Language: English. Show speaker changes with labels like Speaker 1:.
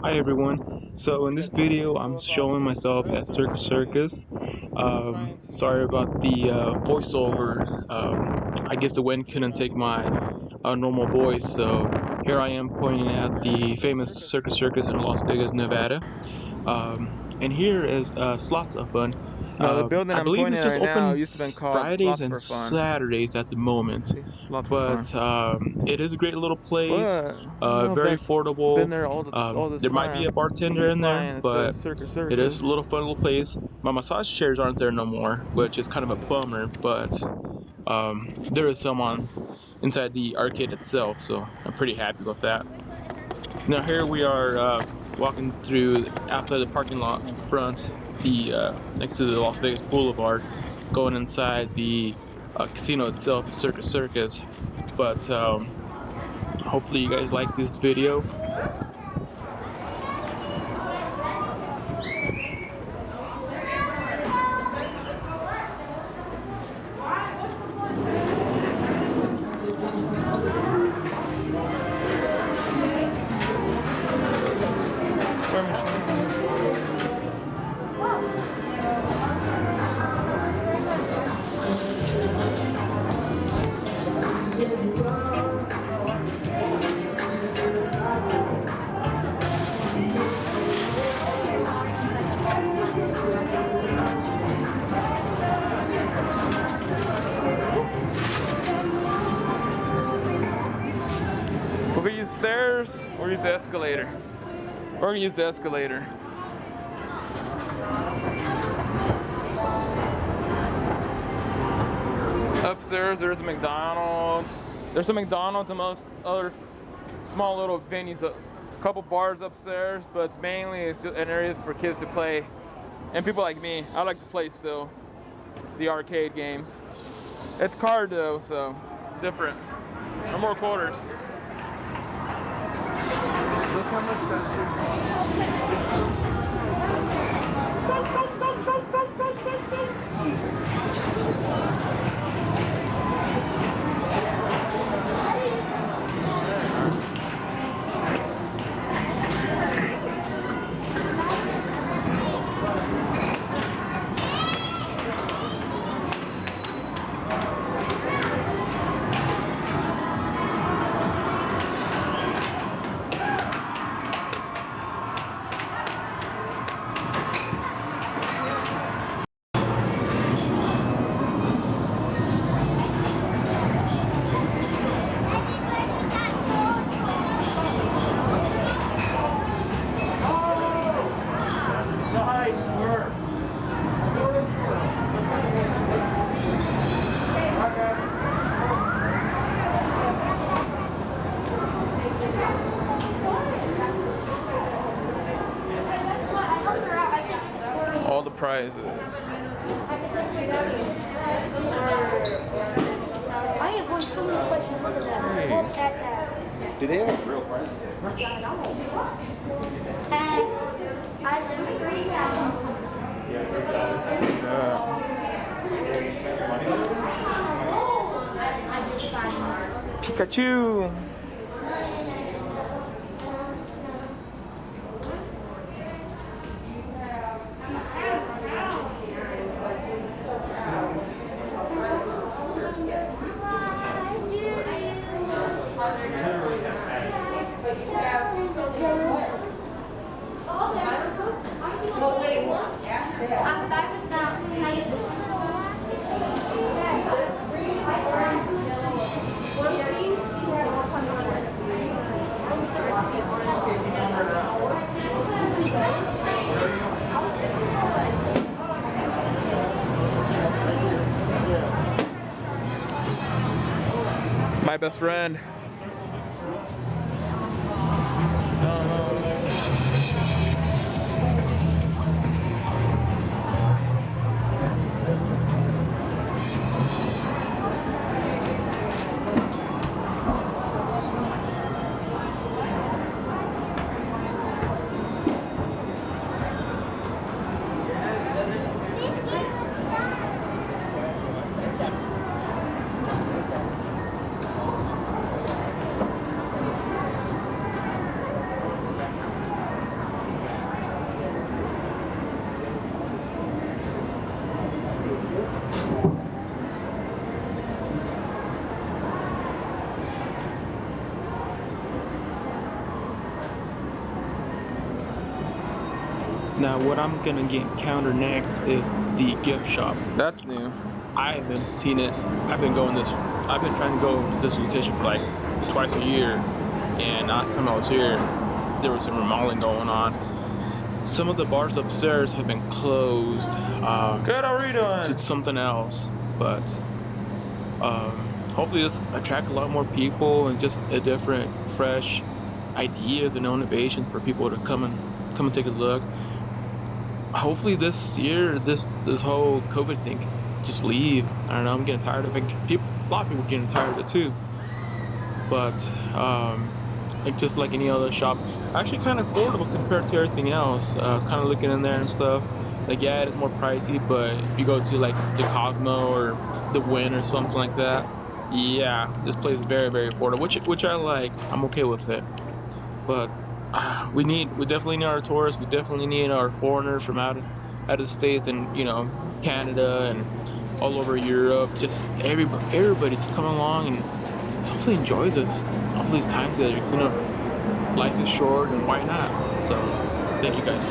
Speaker 1: Hi everyone. So in this video, I'm showing myself at Circus Circus. Sorry about the voiceover. I guess the wind couldn't take my normal voice, so here I am pointing at the famous Circus Circus in Las Vegas, Nevada. And here is lots of fun.
Speaker 2: No, the building
Speaker 1: I
Speaker 2: I'm
Speaker 1: believe
Speaker 2: pointing
Speaker 1: it's
Speaker 2: at
Speaker 1: just
Speaker 2: right now
Speaker 1: open
Speaker 2: used to been called
Speaker 1: Fridays
Speaker 2: Slots
Speaker 1: and
Speaker 2: for Fun.
Speaker 1: Saturdays at the moment,
Speaker 2: See, Slots for Fun.
Speaker 1: but it is a great little place.
Speaker 2: But I don't know if
Speaker 1: Very
Speaker 2: that's been
Speaker 1: affordable.
Speaker 2: there all this
Speaker 1: There might be
Speaker 2: time.
Speaker 1: a bartender
Speaker 2: The
Speaker 1: in there,
Speaker 2: sign that
Speaker 1: but
Speaker 2: says Circus
Speaker 1: it is
Speaker 2: Circus.
Speaker 1: a little fun little place. My massage chairs aren't there no more, which is kind of a bummer, but there is some on inside the arcade itself, so I'm pretty happy with that. Now here we are walking through outside the parking lot in front, the next to the Las Vegas Boulevard, going inside the casino itself, Circus Circus. But hopefully you guys like this video.
Speaker 2: We're gonna use stairs or use the escalator. We're gonna use the escalator. Upstairs there's a McDonald's. There's a McDonald's and most other small little venues, a couple bars upstairs, but it's just an area for kids to play. And people like me, I like to play still, the arcade games. It's card though, so different. No more quarters. Look how much all the prizes.
Speaker 3: I am going so many questions. Look at that. Look at that.
Speaker 4: Do they have a real price?
Speaker 3: And I live in 3,000. I just got
Speaker 2: Pikachu!
Speaker 3: I'm back with that. Can I get this one?
Speaker 2: My best friend.
Speaker 1: Now, what I'm gonna encounter next is the gift shop.
Speaker 2: That's new.
Speaker 1: I haven't seen it. I've been trying to go this location for like twice a year, and last time I was here, there was some remodeling going on. Some of the bars upstairs have been closed
Speaker 2: Good, how are you doing?
Speaker 1: to something else, but hopefully this attract a lot more people and just a different, fresh ideas and innovations for people to come and take a look. Hopefully this year, this whole COVID thing just leave. I don't know. I'm getting tired of it. A lot of people are getting tired of it too. But like just like any other shop, actually kind of affordable compared to everything else. Kind of looking in there and stuff. Like yeah, it is more pricey, but if you go to like the Cosmo or the Wynn or something like that, yeah, this place is very very affordable, which I like. I'm okay with it. But we definitely need our tourists. We definitely need our foreigners from out of the states and Canada and all over Europe. Just everybody's come along and hopefully enjoy all these times together. 'Cause, life is short and why not? So thank you guys.